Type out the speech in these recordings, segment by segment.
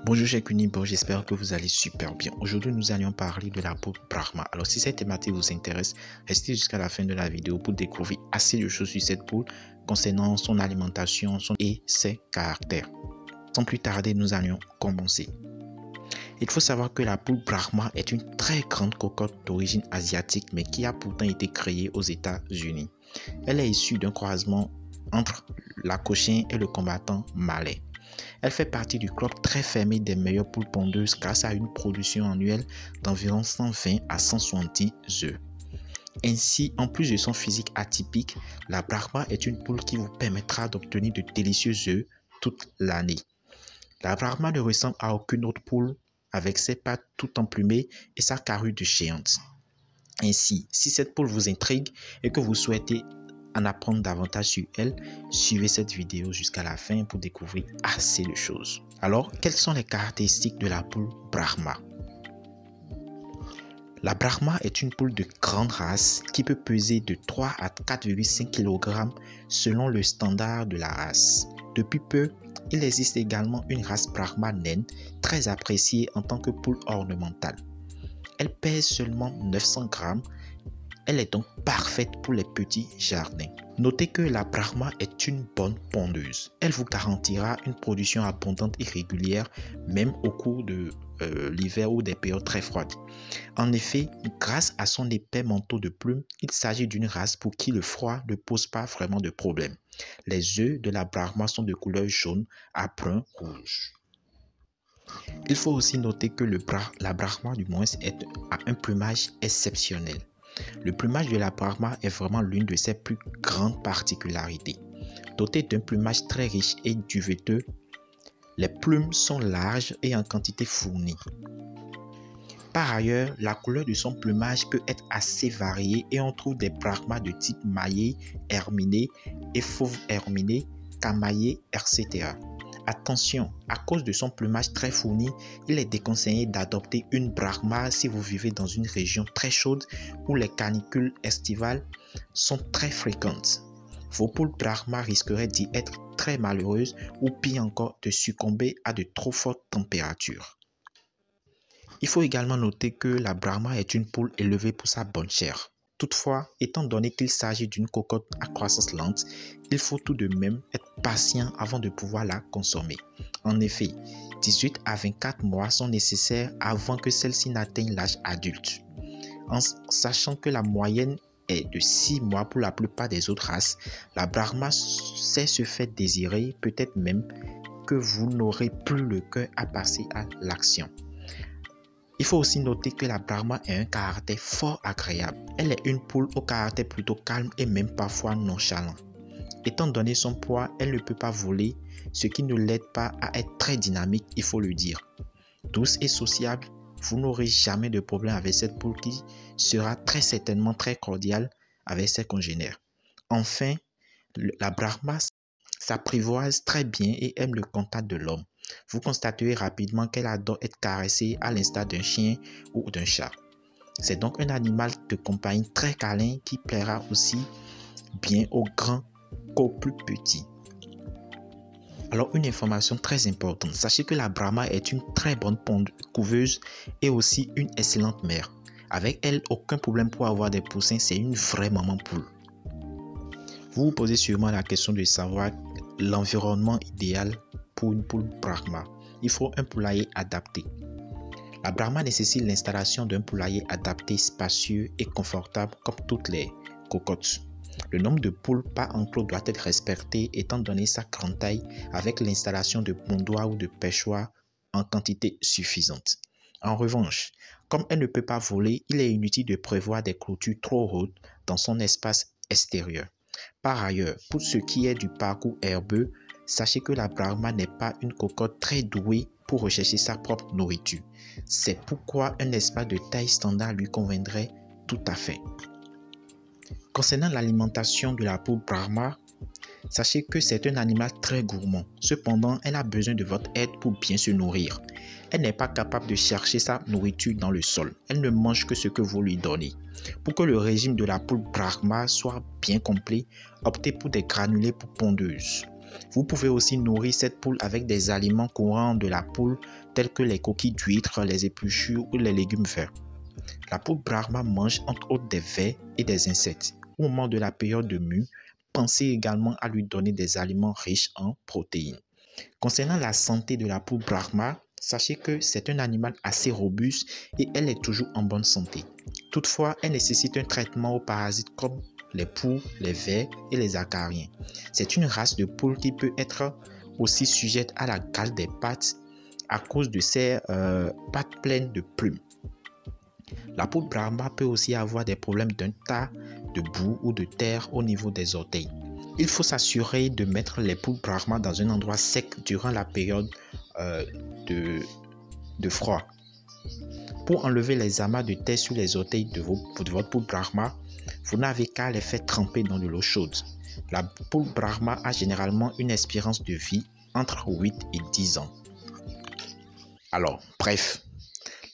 Bonjour chers Kunibos, j'espère que vous allez super bien. Aujourd'hui, nous allons parler de la poule Brahma. Alors, si cette thématique vous intéresse, restez jusqu'à la fin de la vidéo pour découvrir assez de choses sur cette poule concernant son alimentation et ses caractères. Sans plus tarder, nous allons commencer. Il faut savoir que la poule Brahma est une très grande cocotte d'origine asiatique, mais qui a pourtant été créée aux États-Unis. Elle est issue d'un croisement entre la cochin et le combattant malais. Elle fait partie du club très fermé des meilleures poules pondeuses grâce à une production annuelle d'environ 120 à 170 œufs. Ainsi, en plus de son physique atypique, la Brahma est une poule qui vous permettra d'obtenir de délicieux œufs toute l'année. La Brahma ne ressemble à aucune autre poule avec ses pattes tout emplumées et sa carrure de géante. Ainsi, si cette poule vous intrigue et que vous souhaitez en apprendre davantage sur elle, suivez cette vidéo jusqu'à la fin pour découvrir assez de choses. Alors, quelles sont les caractéristiques de la poule Brahma? La Brahma est une poule de grande race qui peut peser de 3 à 4,5 kg selon le standard de la race. Depuis peu, il existe également une race Brahma naine très appréciée en tant que poule ornementale. Elle pèse seulement 900 grammes. Elle est donc parfaite pour les petits jardins. Notez que la Brahma est une bonne pondeuse. Elle vous garantira une production abondante et régulière, même au cours de l'hiver ou des périodes très froides. En effet, grâce à son épais manteau de plumes, il s'agit d'une race pour qui le froid ne pose pas vraiment de problème. Les œufs de la Brahma sont de couleur jaune à brun rouge. Il faut aussi noter que la Brahma a un plumage exceptionnel. Le plumage de la Brahma est vraiment l'une de ses plus grandes particularités. Dotée d'un plumage très riche et duveteux, les plumes sont larges et en quantité fournie. Par ailleurs, la couleur de son plumage peut être assez variée et on trouve des Brahmas de type maillé, herminé et fauve herminé, camaillé, etc. Attention, à cause de son plumage très fourni, il est déconseillé d'adopter une Brahma si vous vivez dans une région très chaude où les canicules estivales sont très fréquentes. Vos poules Brahma risqueraient d'y être très malheureuses ou pire encore de succomber à de trop fortes températures. Il faut également noter que la Brahma est une poule élevée pour sa bonne chair. Toutefois, étant donné qu'il s'agit d'une cocotte à croissance lente, il faut tout de même être patient avant de pouvoir la consommer. En effet, 18 à 24 mois sont nécessaires avant que celle-ci n'atteigne l'âge adulte. En sachant que la moyenne est de 6 mois pour la plupart des autres races, la Brahma sait se faire désirer, peut-être même que vous n'aurez plus le cœur à passer à l'action. Il faut aussi noter que la Brahma a un caractère fort agréable. Elle est une poule au caractère plutôt calme et même parfois nonchalant. Étant donné son poids, elle ne peut pas voler, ce qui ne l'aide pas à être très dynamique, il faut le dire. Douce et sociable, vous n'aurez jamais de problème avec cette poule qui sera très certainement très cordiale avec ses congénères. Enfin, la Brahma s'apprivoise très bien et aime le contact de l'homme. Vous constaterez rapidement qu'elle adore être caressée à l'instar d'un chien ou d'un chat. C'est donc un animal de compagnie très câlin qui plaira aussi bien aux grands qu'aux plus petits. Alors, une information très importante, sachez que la Brahma est une très bonne couveuse et aussi une excellente mère. Avec elle, aucun problème pour avoir des poussins, c'est une vraie maman poule. Vous vous posez sûrement la question de savoir l'environnement idéal pour une poule Brahma. Il faut un poulailler adapté. La Brahma nécessite l'installation d'un poulailler adapté, spacieux et confortable comme toutes les cocottes. Le nombre de poules par enclos doit être respecté étant donné sa grande taille avec l'installation de pondoirs ou de perchoirs en quantité suffisante. En revanche, comme elle ne peut pas voler, il est inutile de prévoir des clôtures trop hautes dans son espace extérieur. Par ailleurs, pour ce qui est du parcours herbeux, sachez que la Brahma n'est pas une cocotte très douée pour rechercher sa propre nourriture. C'est pourquoi un espace de taille standard lui conviendrait tout à fait. Concernant l'alimentation de la poule Brahma, sachez que c'est un animal très gourmand. Cependant, elle a besoin de votre aide pour bien se nourrir. Elle n'est pas capable de chercher sa nourriture dans le sol. Elle ne mange que ce que vous lui donnez. Pour que le régime de la poule Brahma soit bien complet, optez pour des granulés pour pondeuses. Vous pouvez aussi nourrir cette poule avec des aliments courants de la poule tels que les coquilles d'huîtres, les épluchures ou les légumes verts. La poule Brahma mange entre autres des vers et des insectes. Au moment de la période de mue, pensez également à lui donner des aliments riches en protéines. Concernant la santé de la poule Brahma, sachez que c'est un animal assez robuste et elle est toujours en bonne santé. Toutefois, elle nécessite un traitement aux parasites comme les poux, les vers et les acariens. C'est une race de poule qui peut être aussi sujette à la gale des pattes à cause de ses pattes pleines de plumes. La poule Brahma peut aussi avoir des problèmes d'un tas de boue ou de terre au niveau des orteils. Il faut s'assurer de mettre les poules Brahma dans un endroit sec durant la période de froid. Pour enlever les amas de terre sur les orteils de votre poule Brahma, vous n'avez qu'à les faire tremper dans de l'eau chaude. La poule Brahma a généralement une espérance de vie entre 8 et 10 ans. Alors, bref,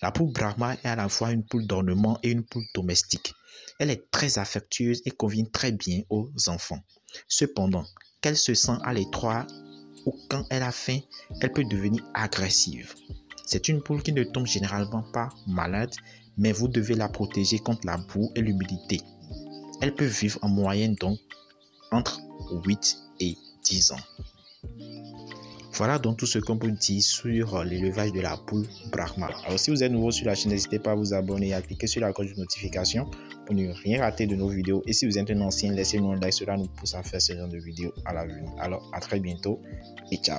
la poule Brahma est à la fois une poule d'ornement et une poule domestique. Elle est très affectueuse et convient très bien aux enfants. Cependant, qu'elle se sent à l'étroit ou quand elle a faim, elle peut devenir agressive. C'est une poule qui ne tombe généralement pas malade, mais vous devez la protéger contre la boue et l'humidité. Elle peut vivre en moyenne donc entre 8 et 10 ans. Voilà donc tout ce qu'on peut dire sur l'élevage de la poule Brahma. Alors si vous êtes nouveau sur la chaîne, n'hésitez pas à vous abonner et à cliquer sur la cloche de notification pour ne rien rater de nos vidéos. Et si vous êtes un ancien, laissez-nous un like, cela nous pousse à faire ce genre de vidéos à l'avenir. Alors à très bientôt et ciao.